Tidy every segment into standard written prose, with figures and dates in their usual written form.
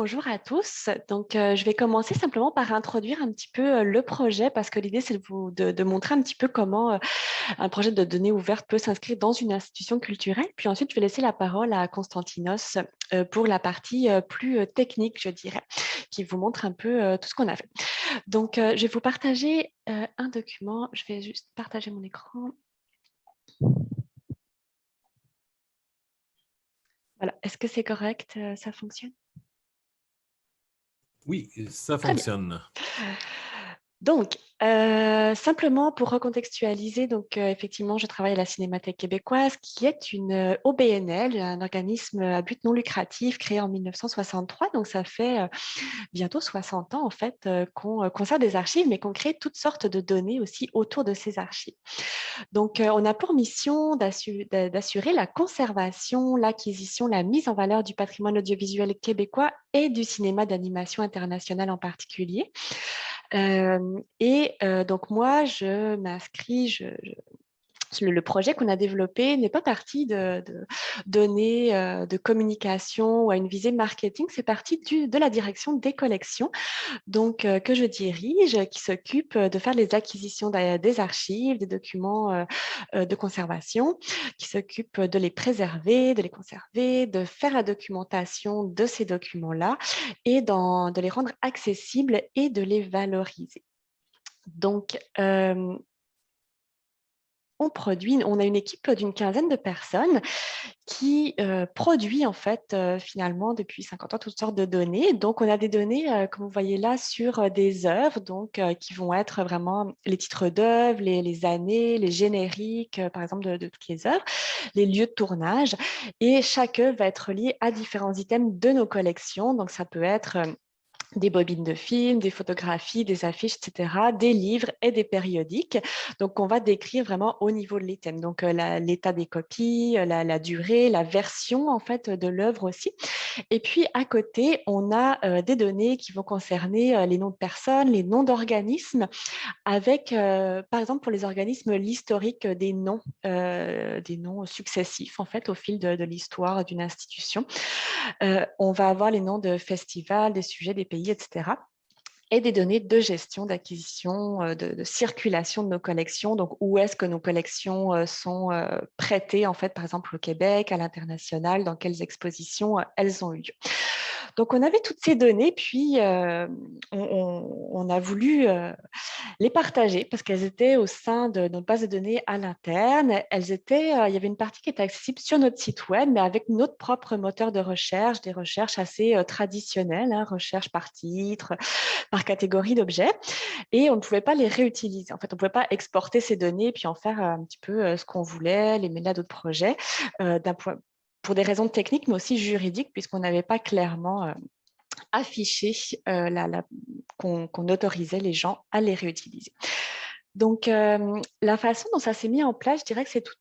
Bonjour à tous. Donc, je vais commencer simplement par introduire un petit peu le projet parce que l'idée, c'est de montrer un petit peu comment un projet de données ouvertes peut s'inscrire dans une institution culturelle. Puis ensuite, je vais laisser la parole à Constantinos pour la partie plus technique, je dirais, qui vous montre un peu tout ce qu'on a fait. Donc, je vais vous partager un document. Je vais juste partager mon écran. Voilà. Est-ce que c'est correct? Ça fonctionne? Oui, ça Très bien. fonctionne. Donc, simplement pour recontextualiser, donc effectivement, je travaille à la Cinémathèque québécoise, qui est une OBNL, un organisme à but non lucratif créé en 1963. Donc, ça fait bientôt 60 ans en fait qu'on conserve des archives, mais qu'on crée toutes sortes de données aussi autour de ces archives. Donc, on a pour mission d'assurer la conservation, l'acquisition, la mise en valeur du patrimoine audiovisuel québécois et du cinéma d'animation international en particulier. Donc, moi, je m'inscris, le projet qu'on a développé n'est pas parti de données de communication ou à une visée marketing, c'est parti de la direction des collections donc, que je dirige, qui s'occupe de faire les acquisitions des archives, des documents de conservation, qui s'occupe de les préserver, de les conserver, de faire la documentation de ces documents-là et de les rendre accessibles et de les valoriser. Donc, on a une équipe d'une quinzaine de personnes qui produit en fait finalement depuis 50 ans toutes sortes de données. Donc, on a des données, comme vous voyez là, sur des œuvres donc, qui vont être vraiment les titres d'œuvres, les années, les génériques, par exemple, de toutes les œuvres, les lieux de tournage. Et chaque œuvre va être liée à différents items de nos collections. Donc, ça peut être des bobines de films, des photographies, des affiches, etc., des livres et des périodiques. Donc, on va décrire vraiment au niveau de l'item. Donc, l'état des copies, la durée, la version en fait de l'œuvre aussi. Et puis, à côté, on a des données qui vont concerner les noms de personnes, les noms d'organismes, avec, par exemple, pour les organismes, l'historique des noms successifs, en fait, au fil de l'histoire d'une institution. On va avoir les noms de festivals, des sujets, des pays, etc. Et des données de gestion, d'acquisition, de circulation de nos collections. Donc, où est-ce que nos collections sont prêtées, en fait, par exemple, au Québec, à l'international, dans quelles expositions elles ont eu lieu. Donc, on avait toutes ces données, puis on a voulu les partager parce qu'elles étaient au sein de notre base de données à l'interne. Il y avait une partie qui était accessible sur notre site web, mais avec notre propre moteur de recherche, des recherches assez traditionnelles, hein, recherche par titre, par catégorie d'objets, et on ne pouvait pas les réutiliser. En fait, on ne pouvait pas exporter ces données puis en faire un petit peu ce qu'on voulait, les mêler à d'autres projets, d'un point pour des raisons techniques, mais aussi juridiques, puisqu'on n'avait pas clairement affiché qu'on autorisait les gens à les réutiliser. Donc, la façon dont ça s'est mis en place, je dirais que c'est tout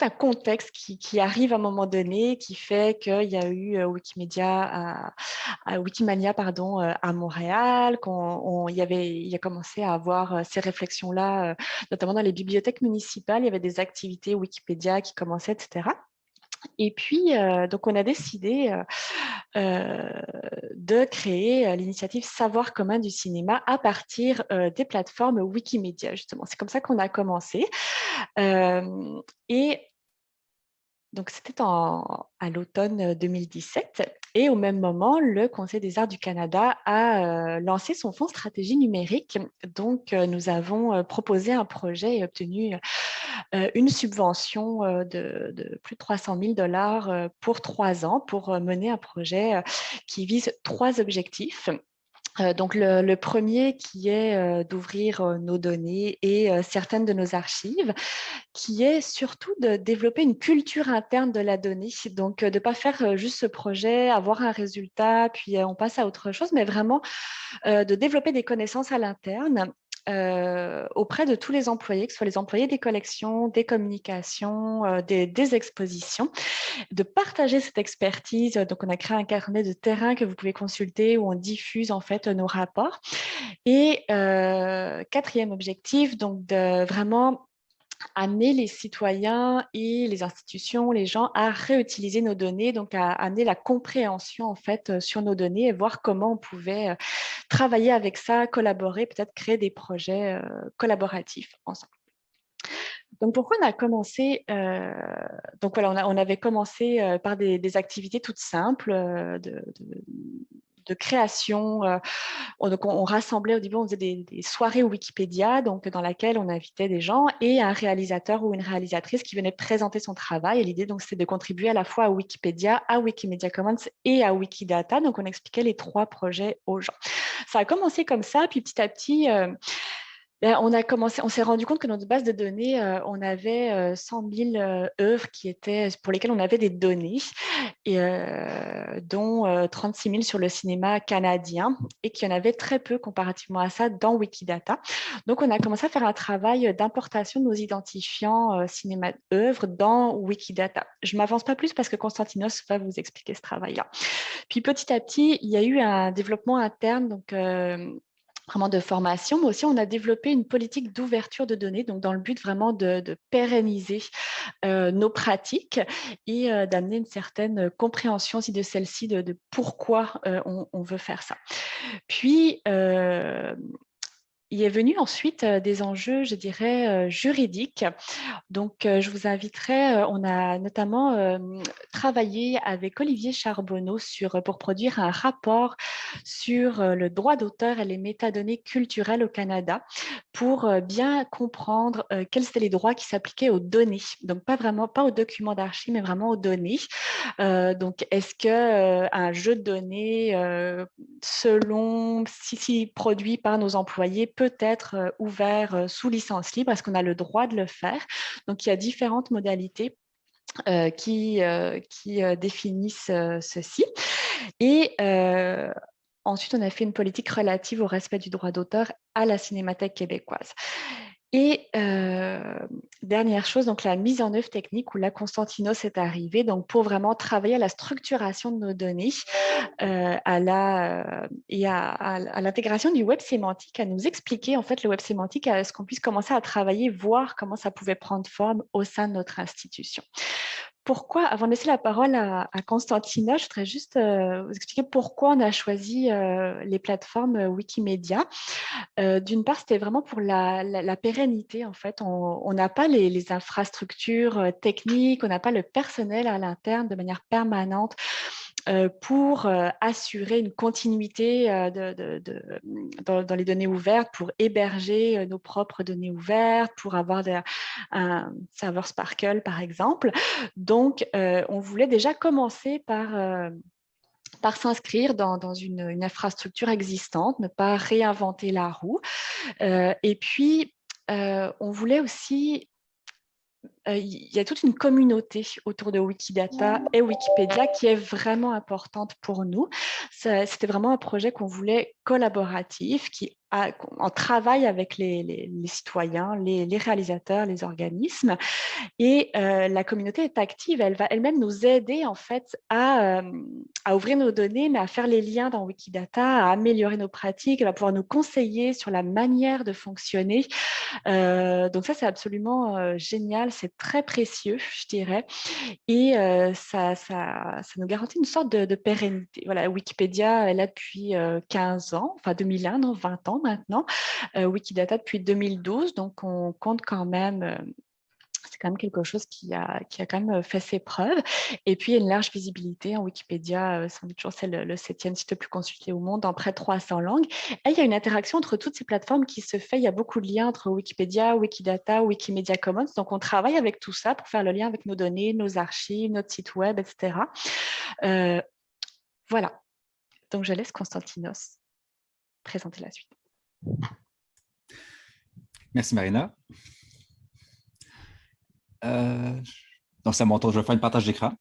un contexte qui arrive à un moment donné, qui fait qu'il y a eu Wikimania pardon, à Montréal, il a commencé à avoir ces réflexions-là, notamment dans les bibliothèques municipales, il y avait des activités Wikipédia qui commençaient, etc. Et puis, donc, on a décidé de créer l'initiative Savoir commun du cinéma à partir des plateformes Wikimedia, justement. C'est comme ça qu'on a commencé. Et donc, c'était à l'automne 2017. Et au même moment, le Conseil des arts du Canada a lancé son fonds stratégie numérique. Donc, nous avons proposé un projet et obtenu une subvention de plus de 300 000 dollars pour 3 ans pour mener un projet qui vise 3 objectifs. Donc, le premier qui est d'ouvrir nos données et certaines de nos archives, qui est surtout de développer une culture interne de la donnée. Donc, de ne pas faire juste ce projet, avoir un résultat, puis on passe à autre chose, mais vraiment de développer des connaissances à l'interne auprès de tous les employés, que ce soit les employés des collections, des communications, des expositions, de partager cette expertise. Donc, on a créé un carnet de terrain que vous pouvez consulter où on diffuse en fait nos rapports. Et quatrième objectif, donc de vraiment amener les citoyens et les institutions, les gens à réutiliser nos données, donc à amener la compréhension en fait sur nos données et voir comment on pouvait travailler avec ça, collaborer, peut-être créer des projets collaboratifs ensemble. Donc, pourquoi on a commencé donc voilà, on avait commencé par des activités toutes simples de création. Donc on rassemblait au début, on faisait des soirées Wikipédia, donc dans laquelle on invitait des gens et un réalisateur ou une réalisatrice qui venait présenter son travail. Et l'idée, donc, c'est de contribuer à la fois à Wikipédia, à Wikimedia Commons et à Wikidata. Donc, on expliquait les 3 projets aux gens. Ça a commencé comme ça, puis petit à petit, on s'est rendu compte que dans notre base de données, on avait 100 000 œuvres pour lesquelles on avait des données, et, dont 36 000 sur le cinéma canadien, et qu'il y en avait très peu comparativement à ça dans Wikidata. Donc, on a commencé à faire un travail d'importation de nos identifiants cinéma œuvres dans Wikidata. Je ne m'avance pas plus parce que Constantinos va vous expliquer ce travail-là. Puis petit à petit, il y a eu un développement interne, donc vraiment de formation, mais aussi on a développé une politique d'ouverture de données, donc dans le but vraiment de pérenniser nos pratiques et d'amener une certaine compréhension aussi de celle-ci, de pourquoi on veut faire ça. Puis, il est venu ensuite des enjeux, je dirais, juridiques. Donc, je vous inviterai, on a notamment travaillé avec Olivier Charbonneau pour produire un rapport sur le droit d'auteur et les métadonnées culturelles au Canada pour bien comprendre quels étaient les droits qui s'appliquaient aux données. Donc, pas aux documents d'archives, mais vraiment aux données. Donc, est-ce qu'un jeu de données, selon si produit par nos employés, peut être ouvert sous licence libre? Est-ce qu'on a le droit de le faire? Donc, il y a différentes modalités qui définissent ceci. Et ensuite, on a fait une politique relative au respect du droit d'auteur à la Cinémathèque québécoise. Et dernière chose, donc la mise en œuvre technique où la Constantinos est arrivée, donc pour vraiment travailler à la structuration de nos données, et à l'intégration du web sémantique, à nous expliquer en fait le web sémantique, à ce qu'on puisse commencer à travailler, voir comment ça pouvait prendre forme au sein de notre institution. Pourquoi, avant de laisser la parole à Constantina, je voudrais juste vous expliquer pourquoi on a choisi les plateformes Wikimedia. D'une part, c'était vraiment pour la pérennité. En fait, on n'a pas les infrastructures techniques, on n'a pas le personnel à l'interne de manière permanente pour assurer une continuité dans les données ouvertes, pour héberger nos propres données ouvertes, pour avoir un serveur Sparkle, par exemple. Donc, on voulait déjà commencer par s'inscrire dans une infrastructure existante, ne pas réinventer la roue. Et puis, on voulait aussi il y a toute une communauté autour de Wikidata et Wikipédia qui est vraiment importante pour nous. C'était vraiment un projet qu'on voulait collaboratif, en travaille avec les citoyens, les réalisateurs, les organismes. Et la communauté est active, elle va elle-même nous aider en fait à ouvrir nos données, mais à faire les liens dans Wikidata, à améliorer nos pratiques, elle va pouvoir nous conseiller sur la manière de fonctionner. Donc ça, c'est absolument génial, c'est très précieux, je dirais, et ça nous garantit une sorte de pérennité. Voilà, Wikipédia est là depuis 15 ans, enfin 2001, non, 20 ans maintenant, Wikidata depuis 2012, donc on compte quand même c'est quand même quelque chose qui a quand même fait ses preuves. Et puis, il y a une large visibilité en Wikipédia, sans doute toujours c'est le 7e site le plus consulté au monde, en près de 300 langues. Et il y a une interaction entre toutes ces plateformes qui se fait. Il y a beaucoup de liens entre Wikipédia, Wikidata, Wikimedia Commons. Donc, on travaille avec tout ça pour faire le lien avec nos données, nos archives, notre site web, etc. Voilà. Donc, je laisse Constantinos présenter la suite. Merci, Marina. Donc, c'est à mon tour, je vais faire une partage d'écran.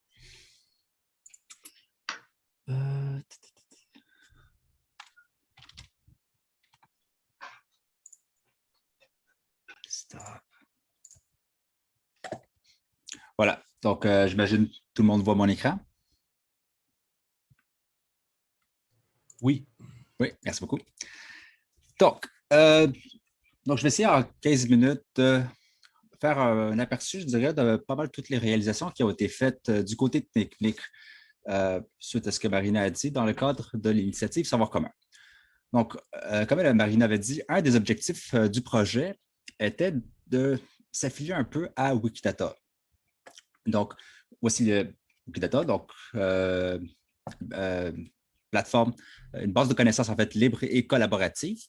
Stop. Voilà. Donc, j'imagine que tout le monde voit mon écran. Oui. Oui, merci beaucoup. Donc, je vais essayer en 15 minutes de faire un aperçu, je dirais, de pas mal toutes les réalisations qui ont été faites du côté technique suite à ce que Marina a dit dans le cadre de l'initiative Savoir commun. Donc, comme Marina avait dit, un des objectifs du projet était de s'affilier un peu à Wikidata. Donc, voici le Wikidata, donc plateforme, une base de connaissances en fait libre et collaborative.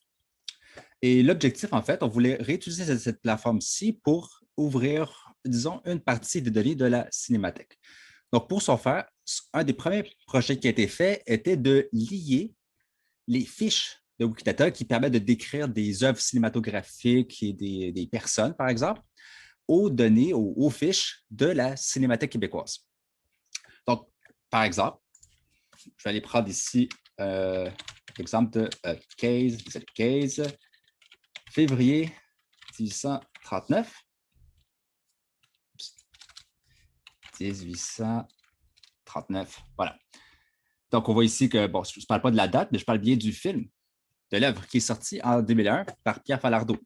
Et l'objectif, en fait, on voulait réutiliser cette plateforme-ci pour ouvrir, disons, une partie des données de la cinémathèque. Donc, pour ce faire, un des premiers projets qui a été fait était de lier les fiches de Wikidata qui permettent de décrire des œuvres cinématographiques et des personnes, par exemple, aux données, aux fiches de la Cinémathèque québécoise. Donc, par exemple, je vais aller prendre ici l'exemple de case, février 1839. 1839, voilà. Donc, on voit ici que, bon, je ne parle pas de la date, mais je parle bien du film, de l'œuvre qui est sortie en 2001 par Pierre Falardeau.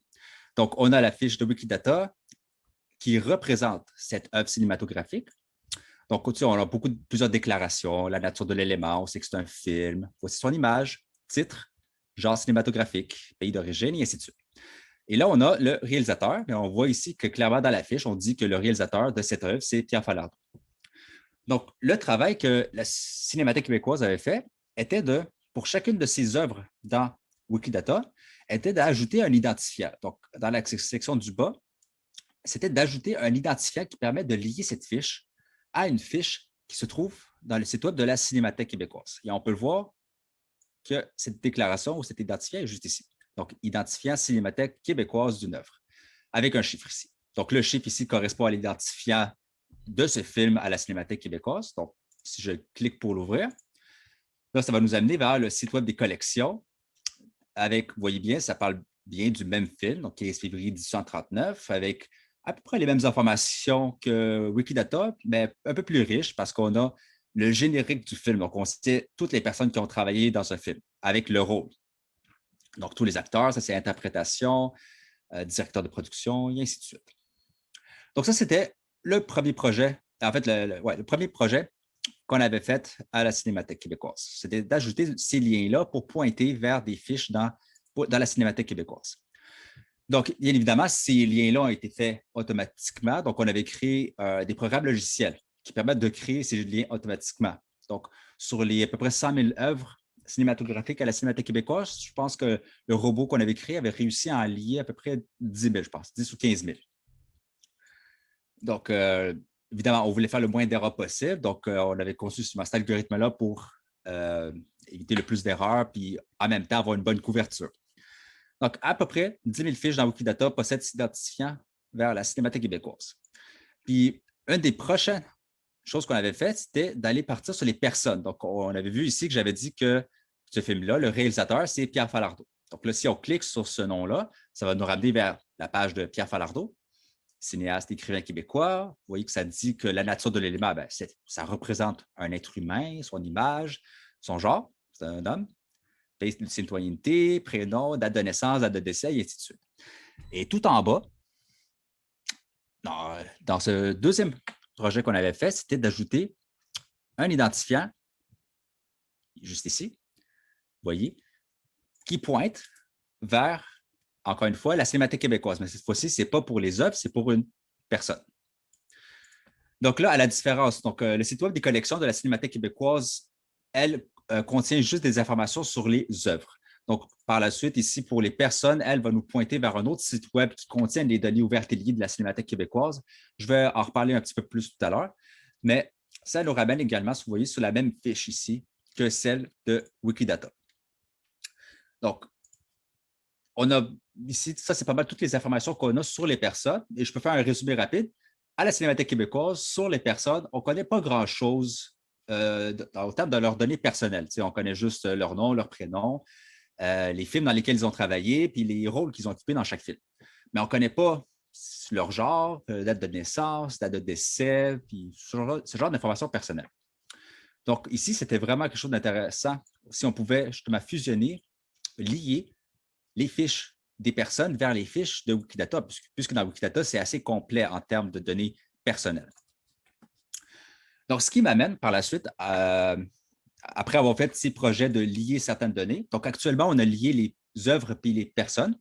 Donc, on a la fiche de Wikidata qui représente cette œuvre cinématographique. Donc, on a plusieurs déclarations, la nature de l'élément, on sait que c'est un film, voici son image, titre, genre cinématographique, pays d'origine, et ainsi de suite. Et là, on a le réalisateur, mais on voit ici que clairement dans la fiche, on dit que le réalisateur de cette œuvre, c'est Pierre Falardeau. Donc, le travail que la Cinémathèque québécoise avait fait était pour chacune de ses œuvres dans Wikidata, était d'ajouter un identifiant. Donc, dans la section du bas, c'était d'ajouter un identifiant qui permet de lier cette fiche à une fiche qui se trouve dans le site web de la Cinémathèque québécoise. Et on peut le voir que cette déclaration ou cet identifiant est juste ici. Donc, identifiant Cinémathèque québécoise d'une œuvre, avec un chiffre ici. Donc, le chiffre ici correspond à l'identifiant de ce film à la Cinémathèque québécoise. Donc, si je clique pour l'ouvrir, là, ça va nous amener vers le site web des collections avec, vous voyez bien, ça parle bien du même film, donc 15 février 1839, avec à peu près les mêmes informations que Wikidata, mais un peu plus riche parce qu'on a le générique du film. Donc, on sait toutes les personnes qui ont travaillé dans ce film avec le rôle. Donc, tous les acteurs, ça c'est interprétation, directeur de production, et ainsi de suite. Donc, ça, c'était le premier projet, en fait, le premier projet qu'on avait fait à la Cinémathèque québécoise. C'était d'ajouter ces liens-là pour pointer vers des fiches dans la Cinémathèque québécoise. Donc, bien évidemment, ces liens-là ont été faits automatiquement. Donc, on avait créé des programmes logiciels qui permettent de créer ces liens automatiquement. Donc, sur les à peu près 100 000 œuvres cinématographiques à la Cinémathèque québécoise, je pense que le robot qu'on avait créé avait réussi à en lier à peu près 10 000, je pense, 10 ou 15 000. Donc, évidemment, on voulait faire le moins d'erreurs possible. Donc, on avait conçu cet algorithme-là pour éviter le plus d'erreurs, puis en même temps avoir une bonne couverture. Donc, à peu près 10 000 fiches dans Wikidata possèdent cet identifiant vers la Cinémathèque québécoise. Puis, une des prochaines choses qu'on avait faites, c'était d'aller partir sur les personnes. Donc, on avait vu ici que j'avais dit que ce film-là, le réalisateur, c'est Pierre Falardeau. Donc là, si on clique sur ce nom-là, ça va nous ramener vers la page de Pierre Falardeau, cinéaste, écrivain québécois. Vous voyez que ça dit que la nature de l'élément, ça représente un être humain, son image, son genre, c'est un homme, pays de citoyenneté, prénom, date de naissance, date de décès, et ainsi de suite. Et tout en bas, dans ce deuxième projet qu'on avait fait, c'était d'ajouter un identifiant, juste ici, vous voyez, qui pointe vers, encore une fois, la Cinémathèque québécoise. Mais cette fois-ci, ce n'est pas pour les œuvres, c'est pour une personne. Donc là, à la différence, donc, le site web des collections de la Cinémathèque québécoise, elle contient juste des informations sur les œuvres. Donc, par la suite, ici, pour les personnes, elle va nous pointer vers un autre site web qui contient les données ouvertes et liées de la Cinémathèque québécoise. Je vais en reparler un petit peu plus tout à l'heure, mais ça nous ramène également, vous voyez, sur la même fiche ici que celle de Wikidata. Donc, on a ici, ça, c'est pas mal toutes les informations qu'on a sur les personnes, et je peux faire un résumé rapide. À la Cinémathèque québécoise, sur les personnes, on ne connaît pas grand-chose au terme de leurs données personnelles. On connaît juste leur nom, leur prénom, les films dans lesquels ils ont travaillé, puis les rôles qu'ils ont occupés dans chaque film. Mais on ne connaît pas leur genre, date de naissance, date de décès, puis ce genre d'informations personnelles. Donc, ici, c'était vraiment quelque chose d'intéressant si on pouvait justement fusionner, lier les fiches des personnes vers les fiches de Wikidata, puisque dans Wikidata, c'est assez complet en termes de données personnelles. Donc, ce qui m'amène par la suite, après avoir fait ces projets de lier certaines données. Donc, actuellement, on a lié les œuvres puis les personnes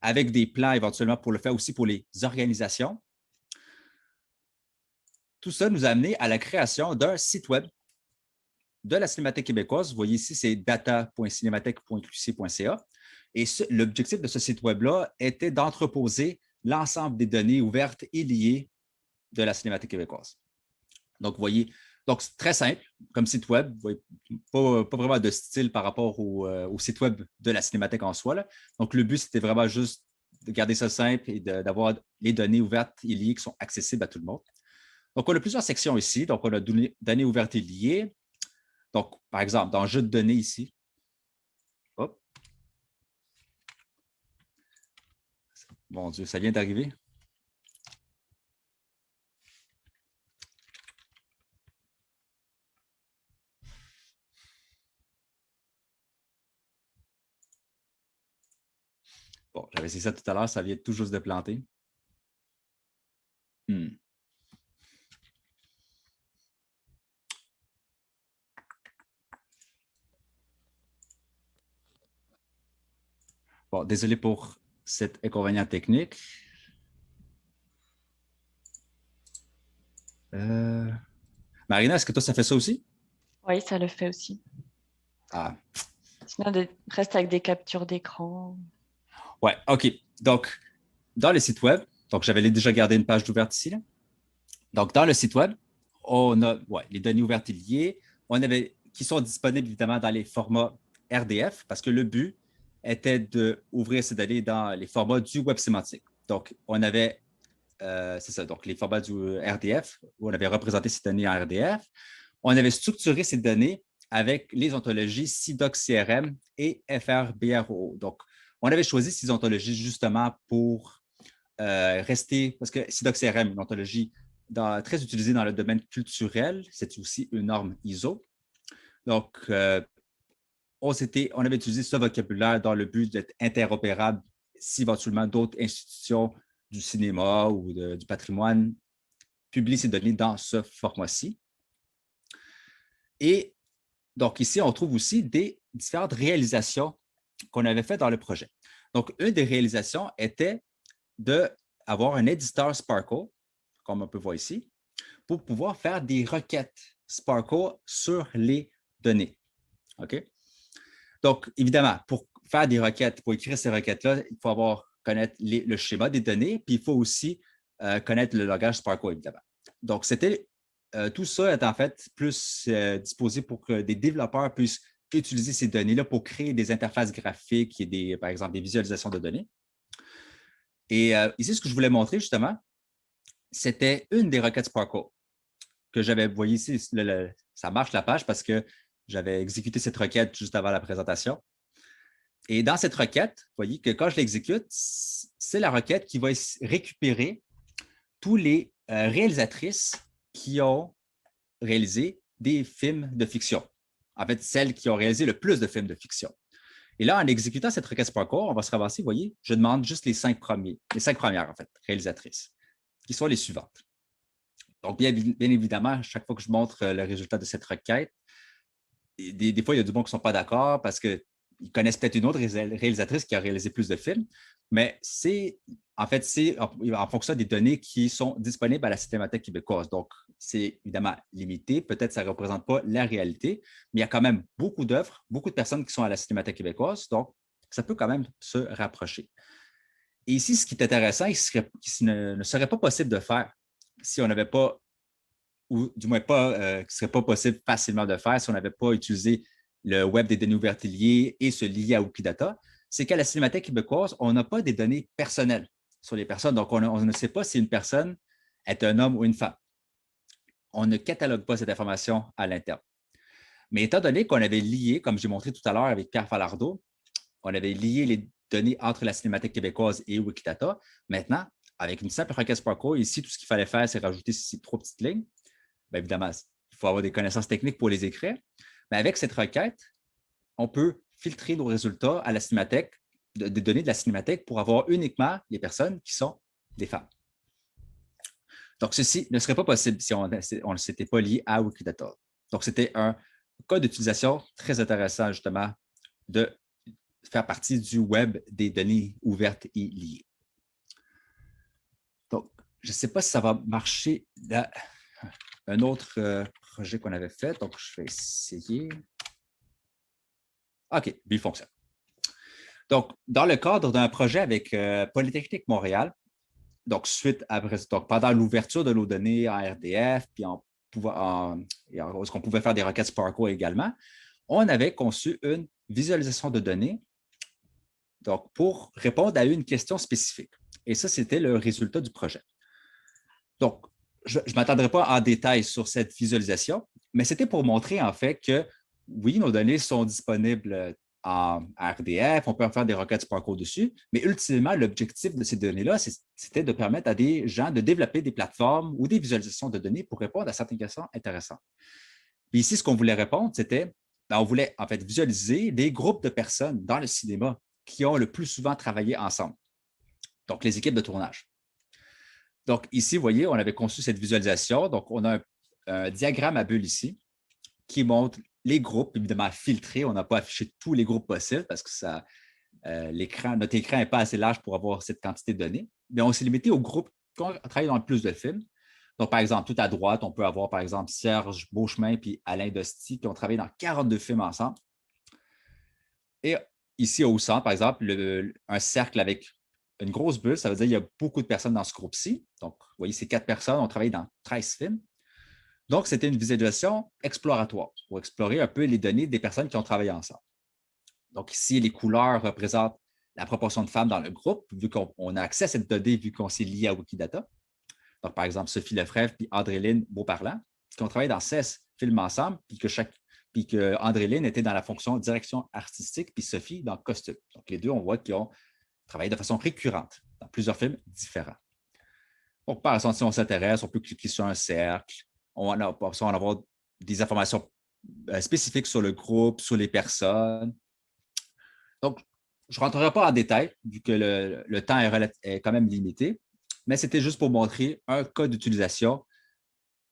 avec des plans éventuellement pour le faire aussi pour les organisations. Tout ça nous a amené à la création d'un site web de la Cinémathèque québécoise. Vous voyez ici, c'est data.cinémathèque.qc.ca. Et l'objectif de ce site web-là était d'entreposer l'ensemble des données ouvertes et liées de la Cinémathèque québécoise. Donc, vous voyez, donc c'est très simple comme site web. Vous voyez, pas vraiment de style par rapport au site web de la Cinémathèque en soi, là. Donc, le but, c'était vraiment juste de garder ça simple et d'avoir les données ouvertes et liées qui sont accessibles à tout le monde. Donc, on a plusieurs sections ici. Donc, on a données ouvertes et liées. Donc, par exemple, dans Jeux de données ici, hop. Mon Dieu, ça vient d'arriver. Bon, j'avais essayé ça tout à l'heure, ça vient tout juste de planter. Bon, désolé pour cet inconvénient technique. Marina, est-ce que toi, ça fait ça aussi? Oui, ça le fait aussi. Ah. Sinon, reste avec des captures d'écran. Ouais, OK. Donc, dans le site web, donc j'avais déjà gardé une page ouverte ici. Là. Donc, dans le site web, on a les données ouvertes et liées, qui sont disponibles évidemment dans les formats RDF, parce que le but était d'ouvrir ces données dans les formats du web sémantique. Donc, on avait, c'est ça, donc les formats du RDF, où on avait représenté ces données en RDF. On avait structuré ces données avec les ontologies CIDOC-CRM et FRBRO. Donc, on avait choisi ces ontologies justement pour rester, parce que CIDOC-CRM, une ontologie très utilisée dans le domaine culturel, c'est aussi une norme ISO. Donc, on avait utilisé ce vocabulaire dans le but d'être interopérable si éventuellement d'autres institutions du cinéma ou du patrimoine publient ces données dans ce format-ci. Et donc, ici, on trouve aussi des différentes réalisations qu'on avait faites dans le projet. Donc, une des réalisations était d'avoir un éditeur Sparkle, comme on peut voir ici, pour pouvoir faire des requêtes Sparkle sur les données. OK? Donc, évidemment, pour faire des requêtes, pour écrire ces requêtes-là, il faut connaître le schéma des données, puis il faut aussi connaître le langage Sparkle, évidemment. Donc, tout ça est en fait plus disposé pour que des développeurs puissent utiliser ces données-là pour créer des interfaces graphiques et par exemple, des visualisations de données. Et ici, ce que je voulais montrer justement, c'était une des requêtes Sparkle que j'avais, vous voyez ici, ça marche la page parce que j'avais exécuté cette requête juste avant la présentation. Et dans cette requête, vous voyez que quand je l'exécute, c'est la requête qui va récupérer tous les réalisatrices qui ont réalisé des films de fiction. En fait, celles qui ont réalisé le plus de films de fiction. Et là, en exécutant cette requête Sparkle, on va se ramasser, vous voyez, je demande juste les cinq premières, en fait, réalisatrices, qui sont les suivantes. Donc, bien évidemment, à chaque fois que je montre le résultat de cette requête, des fois, il y a du monde qui ne sont pas d'accord parce qu'ils connaissent peut-être une autre réalisatrice qui a réalisé plus de films, mais c'est en fonction des données qui sont disponibles à la Cinémathèque québécoise. Donc, c'est évidemment limité. Peut-être que ça ne représente pas la réalité, mais il y a quand même beaucoup d'œuvres, beaucoup de personnes qui sont à la Cinémathèque québécoise. Donc, ça peut quand même se rapprocher. Et ici, ce qui est intéressant, ce ne serait pas possible de faire si on n'avait pas, ou du moins pas, qui ne serait pas possible facilement de faire si on n'avait pas utilisé le web des données ouvertes et liées et se lier à Wikidata, c'est qu'à la Cinémathèque québécoise, on n'a pas des données personnelles sur les personnes. Donc, on ne sait pas si une personne est un homme ou une femme. On ne catalogue pas cette information à l'interne. Mais étant donné qu'on avait lié, comme j'ai montré tout à l'heure avec Pierre Falardeau, on avait lié les données entre la Cinémathèque québécoise et Wikidata. Maintenant, avec une simple requête Sparkle, ici, tout ce qu'il fallait faire, c'est rajouter ces 3 petites lignes. Bien évidemment, il faut avoir des connaissances techniques pour les écrire. Mais avec cette requête, on peut filtrer nos résultats à la Cinémathèque des données de la Cinémathèque pour avoir uniquement les personnes qui sont des femmes. Donc, ceci ne serait pas possible si on ne s'était pas lié à Wikidata. Donc, c'était un cas d'utilisation très intéressant, justement, de faire partie du web des données ouvertes et liées. Donc, je ne sais pas si ça va marcher dans un autre projet qu'on avait fait. Donc, je vais essayer. OK, il fonctionne. Donc, dans le cadre d'un projet avec Polytechnique Montréal, donc pendant l'ouverture de nos données en RDF, puis est-ce qu'on pouvait faire des requêtes Sparkle également, on avait conçu une visualisation de données donc, pour répondre à une question spécifique. Et ça, c'était le résultat du projet. Donc, je ne m'attendrai pas en détail sur cette visualisation, mais c'était pour montrer en fait que oui, nos données sont disponibles en RDF, on peut en faire des requêtes Sparkle dessus, mais ultimement, l'objectif de ces données-là, c'était de permettre à des gens de développer des plateformes ou des visualisations de données pour répondre à certaines questions intéressantes. Puis ici, ce qu'on voulait répondre, c'était, on voulait en fait visualiser des groupes de personnes dans le cinéma qui ont le plus souvent travaillé ensemble, donc les équipes de tournage. Donc ici, vous voyez, on avait conçu cette visualisation. Donc, on a un diagramme à bulles ici qui montre les groupes, évidemment filtrés. On n'a pas affiché tous les groupes possibles parce que notre écran n'est pas assez large pour avoir cette quantité de données. Mais on s'est limité aux groupes qui ont travaillé dans le plus de films. Donc, par exemple, tout à droite, on peut avoir, par exemple, Serge Beauchemin et Alain Dosti qui ont travaillé dans 42 films ensemble. Et ici, au centre, par exemple, un cercle avec une grosse bulle, ça veut dire qu'il y a beaucoup de personnes dans ce groupe-ci. Donc, vous voyez, ces 4 personnes ont travaillé dans 13 films. Donc, c'était une visualisation exploratoire pour explorer un peu les données des personnes qui ont travaillé ensemble. Donc, ici, les couleurs représentent la proportion de femmes dans le groupe, vu qu'on a accès à cette donnée, vu qu'on s'est lié à Wikidata. Donc, par exemple, Sophie Lefrèvre et André-Lyne Beauparlant, qui ont travaillé dans 16 films ensemble, puis que André-Lyne était dans la fonction direction artistique, puis Sophie dans costume. Donc, les deux, on voit qu'ils ont travaillé de façon récurrente dans plusieurs films différents. Donc, par exemple, si on s'intéresse, on peut cliquer sur un cercle. On va avoir des informations spécifiques sur le groupe, sur les personnes. Donc, je ne rentrerai pas en détail, vu que le temps est quand même limité, mais c'était juste pour montrer un cas d'utilisation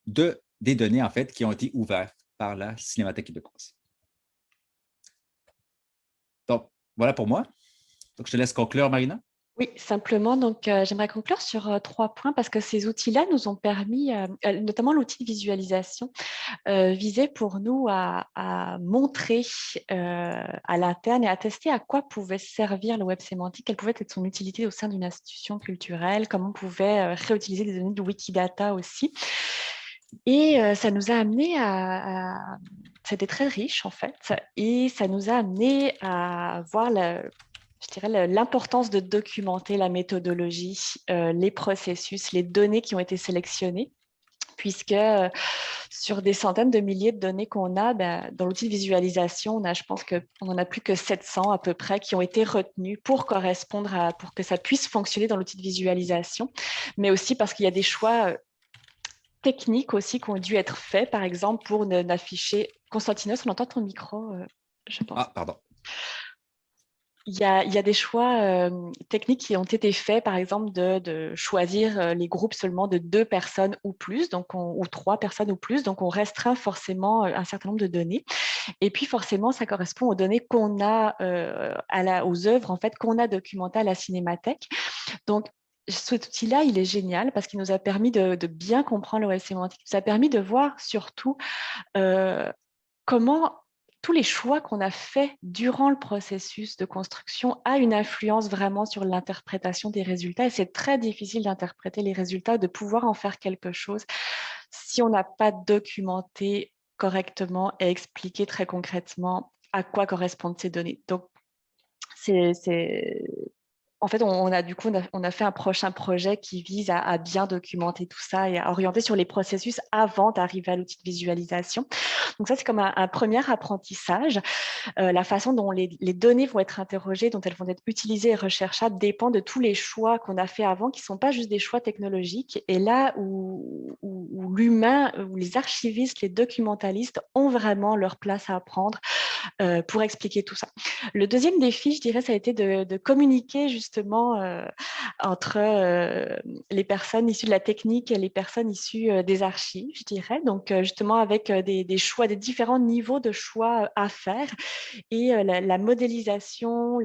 des données, en fait, qui ont été ouvertes par la Cinémathèque québécoise. Donc, voilà pour moi. Donc, je te laisse conclure, Marina. Oui, simplement, donc j'aimerais conclure sur 3 points parce que ces outils-là nous ont permis, notamment l'outil de visualisation, visait pour nous à montrer à l'interne et à tester à quoi pouvait servir le web sémantique, quelle pouvait être son utilité au sein d'une institution culturelle, comment on pouvait réutiliser des données de Wikidata aussi. Et ça nous a amené C'était très riche en fait, et ça nous a amené à voir je dirais l'importance de documenter la méthodologie, les processus, les données qui ont été sélectionnées, puisque sur des centaines de milliers de données qu'on a, dans l'outil de visualisation, je pense qu'on n'en a plus que 700 à peu près qui ont été retenus pour pour que ça puisse fonctionner dans l'outil de visualisation, mais aussi parce qu'il y a des choix techniques aussi qui ont dû être faits, par exemple, pour n'afficher… Constantinos, on entend ton micro, je pense. Ah, pardon. Il y a des choix techniques qui ont été faits, par exemple, de choisir les groupes seulement de 2 personnes ou plus, ou 3 personnes ou plus. Donc, on restreint forcément un certain nombre de données. Et puis, forcément, ça correspond aux données qu'on a, aux œuvres en fait, qu'on a documentées à la Cinémathèque. Donc, cet outil-là, il est génial parce qu'il nous a permis de bien comprendre le web sémantique. Il nous a permis de voir surtout comment tous les choix qu'on a faits durant le processus de construction a une influence vraiment sur l'interprétation des résultats. Et c'est très difficile d'interpréter les résultats, de pouvoir en faire quelque chose si on n'a pas documenté correctement et expliqué très concrètement à quoi correspondent ces données. Donc, en fait, on a fait un prochain projet qui vise à bien documenter tout ça et à orienter sur les processus avant d'arriver à l'outil de visualisation. Donc ça, c'est comme un premier apprentissage. La façon dont les données vont être interrogées, dont elles vont être utilisées et recherchables dépend de tous les choix qu'on a fait avant, qui ne sont pas juste des choix technologiques. Et là où l'humain, où les archivistes, les documentalistes ont vraiment leur place à prendre pour expliquer tout ça. Le deuxième défi, je dirais, ça a été de communiquer justement entre les personnes issues de la technique et les personnes issues des archives, je dirais. Donc, justement, avec des choix, des différents niveaux de choix à faire et la modélisation,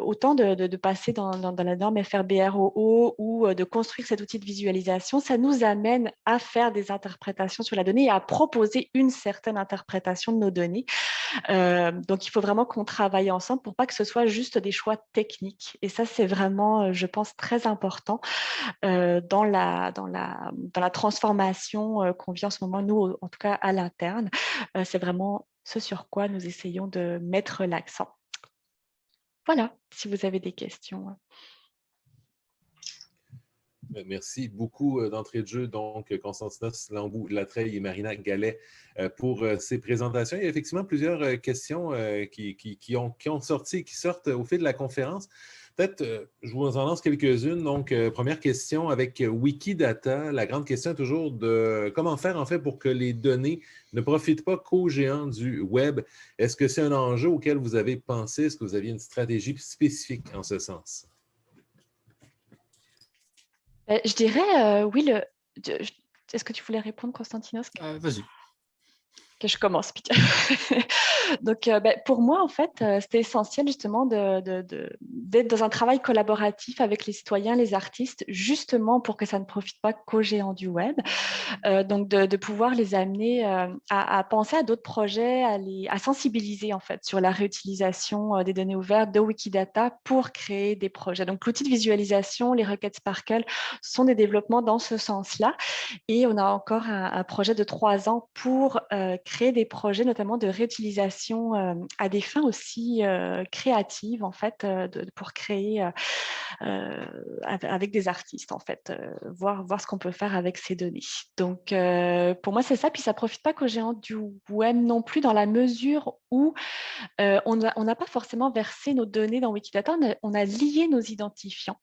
autant de passer dans la norme FRBROO ou de construire cet outil de visualisation, ça nous amène à faire des interprétations sur la donnée et à proposer une certaine interprétation de nos données. Donc, il faut vraiment qu'on travaille ensemble pour pas que ce soit juste des choix techniques. Et ça, c'est vraiment, je pense, très important dans la transformation qu'on vit en ce moment, nous, en tout cas à l'interne. C'est vraiment ce sur quoi nous essayons de mettre l'accent. Voilà, si vous avez des questions. Merci beaucoup d'entrée de jeu, donc Constantinos Lambou-Latreille et Marina Gallet pour ces présentations. Il y a effectivement plusieurs questions qui ont sorti, qui sortent au fil de la conférence. Peut-être, je vous en lance quelques-unes. Donc, première question avec Wikidata. La grande question est toujours de comment faire en fait pour que les données ne profitent pas qu'aux géants du web. Est-ce que c'est un enjeu auquel vous avez pensé? Est-ce que vous aviez une stratégie spécifique en ce sens? Je dirais, oui, est-ce que tu voulais répondre, Constantinos? Vas-y. Que je commence. Donc, pour moi, en fait, c'était essentiel justement d'être dans un travail collaboratif avec les citoyens, les artistes, justement pour que ça ne profite pas qu'aux géants du web. Donc, de pouvoir les amener à penser à d'autres projets, à sensibiliser en fait sur la réutilisation des données ouvertes de Wikidata pour créer des projets. Donc, l'outil de visualisation, les requêtes Sparkle sont des développements dans ce sens-là. Et on a encore un projet de 3 ans pour créer des projets, notamment de réutilisation à des fins aussi créatives, en fait, pour créer avec des artistes, en fait, voir ce qu'on peut faire avec ces données. Donc, pour moi, c'est ça. Puis ça ne profite pas qu'aux géants du web non plus, dans la mesure où on n'a pas forcément versé nos données dans Wikidata, on a lié nos identifiants.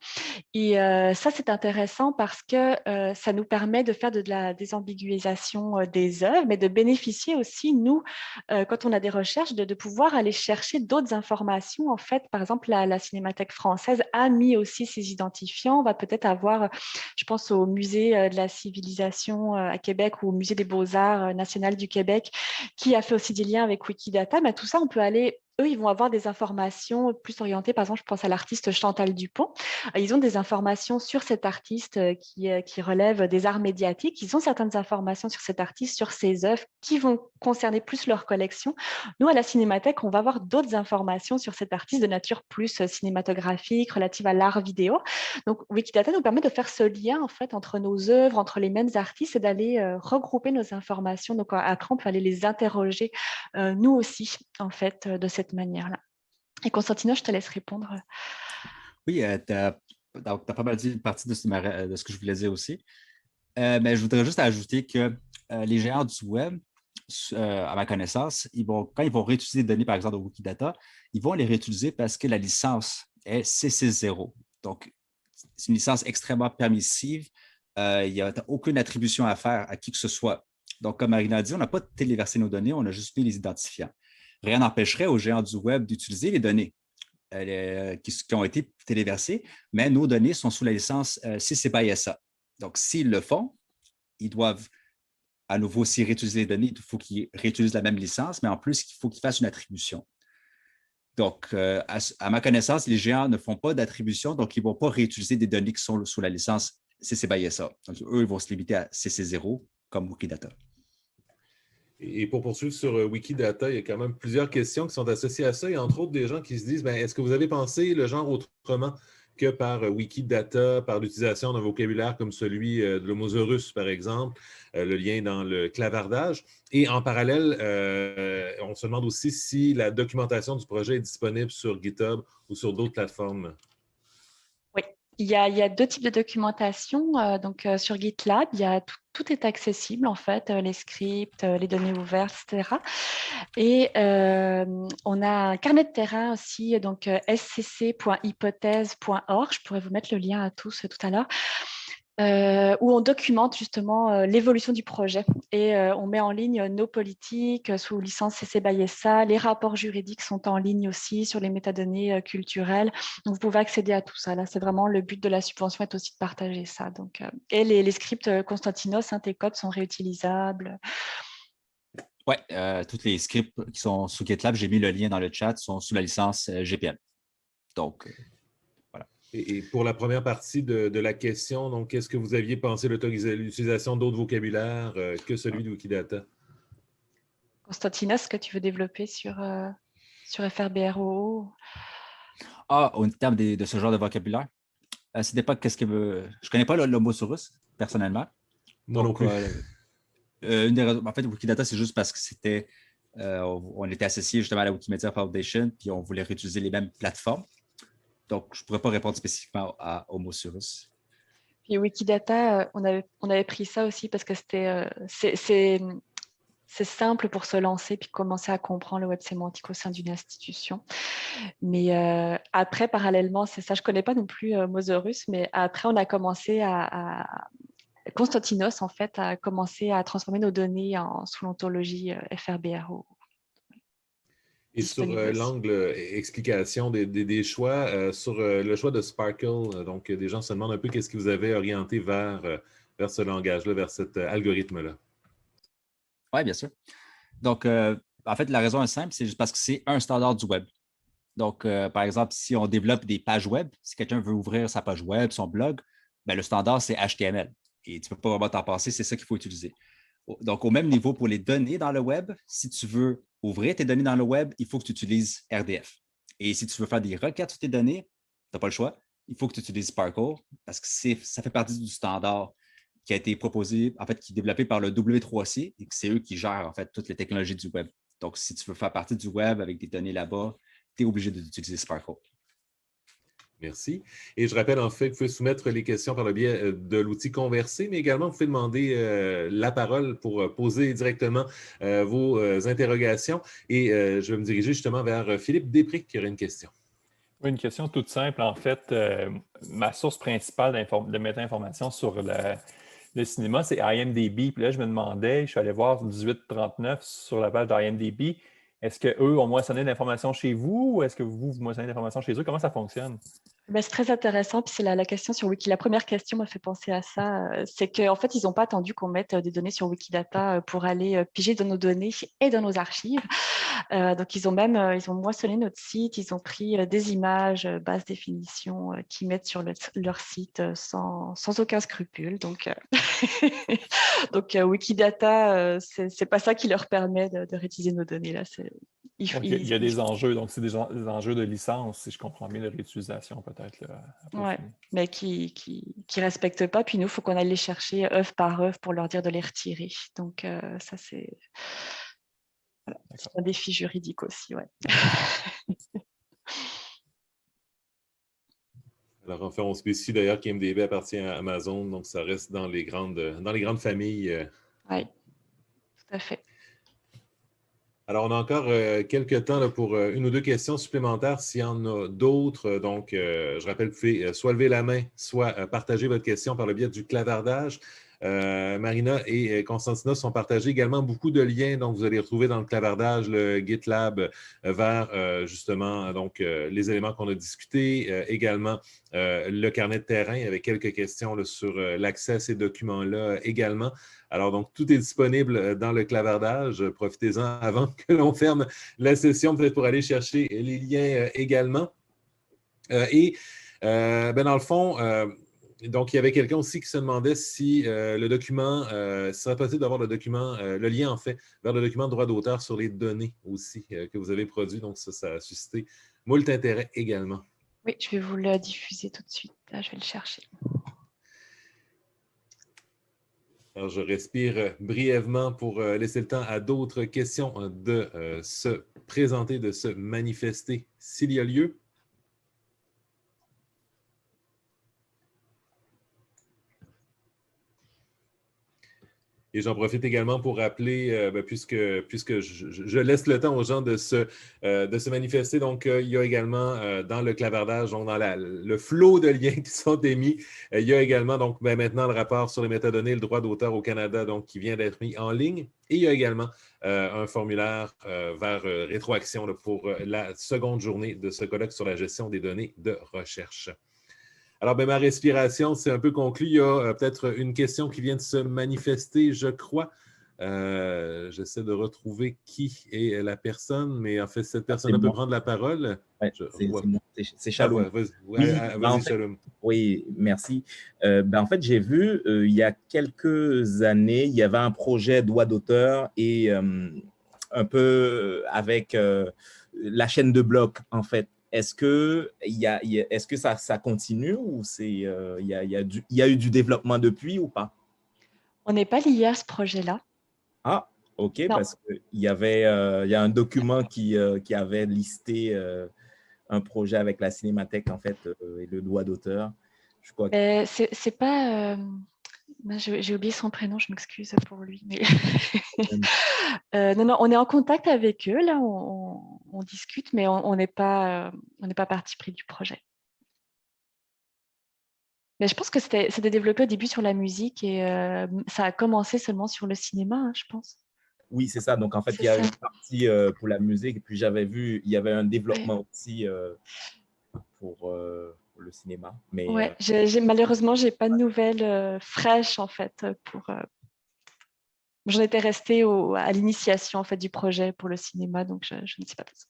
Et ça, c'est intéressant parce que ça nous permet de faire de la désambiguïsation des œuvres, mais de bénéficier aussi, nous, quand on a des recherches, de pouvoir aller chercher d'autres informations. En fait, par exemple, la Cinémathèque française a mis aussi ses identifiants. On va peut-être avoir, je pense au Musée de la civilisation à Québec ou au Musée des beaux-arts national du Québec, qui a fait aussi des liens avec Wikidata. Mais tout ça, on peut aller... Eux, ils vont avoir des informations plus orientées. Par exemple, je pense à l'artiste Chantal Dupont. Ils ont des informations sur cet artiste qui relève des arts médiatiques. Ils ont certaines informations sur cet artiste, sur ses œuvres, qui vont concerner plus leur collection. Nous, à la Cinémathèque, on va avoir d'autres informations sur cet artiste de nature plus cinématographique, relative à l'art vidéo. Donc, Wikidata nous permet de faire ce lien en fait entre nos œuvres, entre les mêmes artistes et d'aller regrouper nos informations. Donc, après, on peut aller les interroger, nous aussi, en fait, de cette manière-là. Et Constantino, je te laisse répondre. Oui, tu as pas mal dit une partie de ce que je voulais dire aussi. Mais je voudrais juste ajouter que les géants du web, à ma connaissance, quand ils vont réutiliser des données, par exemple, de Wikidata, ils vont les réutiliser parce que la licence est CC0. Donc, c'est une licence extrêmement permissive. Il n'y a aucune attribution à faire à qui que ce soit. Donc, comme Marina a dit, on n'a pas téléversé nos données, on a juste mis les identifiants. Rien n'empêcherait aux géants du web d'utiliser les données qui ont été téléversées, mais nos données sont sous la licence CC BY SA. Donc, s'ils le font, ils doivent à nouveau, s'ils réutilisent les données, il faut qu'ils réutilisent la même licence, mais en plus, il faut qu'ils fassent une attribution. Donc, à ma connaissance, les géants ne font pas d'attribution, donc ils ne vont pas réutiliser des données qui sont sous la licence CC BY SA. Donc, eux, ils vont se limiter à CC0 comme Wikidata. Et pour poursuivre sur Wikidata, il y a quand même plusieurs questions qui sont associées à ça. Et entre autres, des gens qui se disent, est-ce que vous avez pensé le genre autrement que par Wikidata, par l'utilisation d'un vocabulaire comme celui de l'homosaurus, par exemple, le lien dans le clavardage. Et en parallèle, on se demande aussi si la documentation du projet est disponible sur GitHub ou sur d'autres plateformes. il y a deux types de documentation. Donc, sur GitLab, tout est accessible, en fait, les scripts, les données ouvertes, etc. Et on a un carnet de terrain aussi, donc scc.hypothèse.org. Je pourrais vous mettre le lien à tous tout à l'heure. Où on documente justement l'évolution du projet et on met en ligne nos politiques sous licence CC by SA. Les rapports juridiques sont en ligne aussi sur les métadonnées culturelles. Donc, vous pouvez accéder à tout ça. Là, c'est vraiment le but de la subvention est aussi de partager ça. Donc, et les scripts Constantinos, tes codes sont réutilisables. Oui, tous les scripts qui sont sous GitLab, j'ai mis le lien dans le chat, sont sous la licence GPL. Donc, Et pour la première partie de la question, donc, est-ce que vous aviez pensé l'utilisation d'autres vocabulaires que celui de Wikidata? Constantinos, que tu veux développer sur FRBRO? au terme de ce genre de vocabulaire, ça dépend qu'est-ce que je ne connais pas l'homosaurus, personnellement. Moi non plus. Une des raisons, en fait, Wikidata, c'est juste parce que on était associé justement à la Wikimedia Foundation, puis on voulait réutiliser les mêmes plateformes. Donc, je ne pourrais pas répondre spécifiquement à Homosaurus. Puis Wikidata, on avait pris ça aussi parce que c'est simple pour se lancer puis commencer à comprendre le web sémantique au sein d'une institution. Mais après, parallèlement, c'est ça, je ne connais pas non plus Homosaurus, mais après, on a commencé Constantinos, en fait, a commencé à transformer nos données sous l'ontologie FRBRO. Et sur l'angle explication des choix, sur le choix de Sparkle, donc des gens se demandent un peu qu'est-ce qui vous avait orienté vers ce langage-là, vers cet algorithme-là. Oui, bien sûr. Donc, en fait, la raison est simple, c'est juste parce que c'est un standard du web. Donc, par exemple, si on développe des pages web, si quelqu'un veut ouvrir sa page web, son blog, ben, le standard, c'est HTML. Et tu ne peux pas vraiment t'en passer, c'est ça qu'il faut utiliser. Donc, au même niveau pour les données dans le web, si tu veux ouvrir tes données dans le web, il faut que tu utilises RDF. Et si tu veux faire des requêtes sur tes données, tu n'as pas le choix. Il faut que tu utilises Sparkle parce que ça fait partie du standard qui a été proposé, en fait, qui est développé par le W3C et que c'est eux qui gèrent, en fait, toutes les technologies du web. Donc, si tu veux faire partie du web avec des données là-bas, tu es obligé d'utiliser Sparkle. Merci. Et je rappelle en fait que vous pouvez soumettre les questions par le biais de l'outil Converser, mais également vous pouvez demander la parole pour poser directement vos interrogations. Et je vais me diriger justement vers Philippe Després qui aurait une question. Oui, une question toute simple. En fait, ma source principale de méta-information sur le cinéma, c'est IMDb. Puis là, je me demandais, je suis allé voir 1839 sur la page d'IMDb. Est-ce qu'eux ont moissonné l'information chez vous ou est-ce que vous moissonnez l'information chez eux? Comment ça fonctionne? Ben, c'est très intéressant. Puis c'est la question sur Wiki. La première question m'a fait penser à ça. C'est qu'en fait, ils n'ont pas attendu qu'on mette des données sur Wikidata pour aller piger dans nos données et dans nos archives. Donc, ils ont moissonné notre site. Ils ont pris des images basse définition qu'ils mettent sur leur site sans aucun scrupule. Donc, Wikidata, c'est pas ça qui leur permet de réutiliser nos données. Là, Donc, il y a des enjeux. Donc, c'est des enjeux de licence, si je comprends bien, de réutilisation peut-être. Oui, mais qui respectent pas. Puis nous, il faut qu'on aille les chercher œuvre par œuvre pour leur dire de les retirer. Donc, ça, c'est un défi juridique aussi. Ouais. Alors, enfin, on spécifie d'ailleurs qu'IMDb appartient à Amazon, donc ça reste dans les grandes familles. Oui, tout à fait. Alors, on a encore quelques temps là, pour une ou deux questions supplémentaires s'il y en a d'autres. Donc, je rappelle que vous pouvez soit lever la main, soit partager votre question par le biais du clavardage. Marina et Constantinos sont partagés également beaucoup de liens. Donc, vous allez retrouver dans le clavardage le GitLab vers justement donc, les éléments qu'on a discutés. Également, le carnet de terrain avec quelques questions là, sur l'accès à ces documents-là également. Alors, donc, tout est disponible dans le clavardage. Profitez-en avant que l'on ferme la session, peut-être pour aller chercher les liens également. Dans le fond, donc, il y avait quelqu'un aussi qui se demandait si le document, serait possible d'avoir le document, le lien en fait, vers le document de droit d'auteur sur les données aussi que vous avez produit. Donc, ça a suscité moult intérêt également. Oui, je vais vous le diffuser tout de suite. Là, je vais le chercher. Alors, je respire brièvement pour laisser le temps à d'autres questions de se présenter, de se manifester s'il y a lieu. Et j'en profite également pour rappeler, puisque je laisse le temps aux gens de se manifester, donc il y a également dans le clavardage, donc dans le flot de liens qui sont émis, il y a également donc maintenant le rapport sur les métadonnées et le droit d'auteur au Canada, donc qui vient d'être mis en ligne. Et il y a également un formulaire vers rétroaction là, pour la seconde journée de ce colloque sur la gestion des données de recherche. Alors, ma respiration, c'est un peu conclu. Il y a peut-être une question qui vient de se manifester, je crois. J'essaie de retrouver qui est la personne, mais en fait, cette personne-là peut prendre la parole. Ouais, c'est Shalom. Vas-y, Shalom. Oui, merci. En fait, j'ai vu, il y a quelques années, il y avait un projet droit d'auteur et un peu avec la chaîne de blocs, en fait. Est-ce que ça continue ou il y a eu du développement depuis ou pas? On n'est pas lié à ce projet-là. Ah, OK, Non. parce qu'il y a un document qui avait listé un projet avec la Cinémathèque, en fait, et le droit d'auteur. Je crois que... C'est pas... j'ai oublié son prénom, je m'excuse pour lui. Mais... non, on est en contact avec eux, là, on discute, mais on n'est pas partie pris du projet. Mais je pense que c'était développé au début sur la musique et ça a commencé seulement sur le cinéma, hein, je pense. Oui, c'est ça. Donc, en fait, il y a une partie pour la musique et puis j'avais vu, il y avait un développement aussi pour le cinéma. Mais, ouais, malheureusement, je n'ai pas de nouvelles fraîches, en fait, J'en étais restée à l'initiation en fait, du projet pour le cinéma, donc je ne sais pas plus.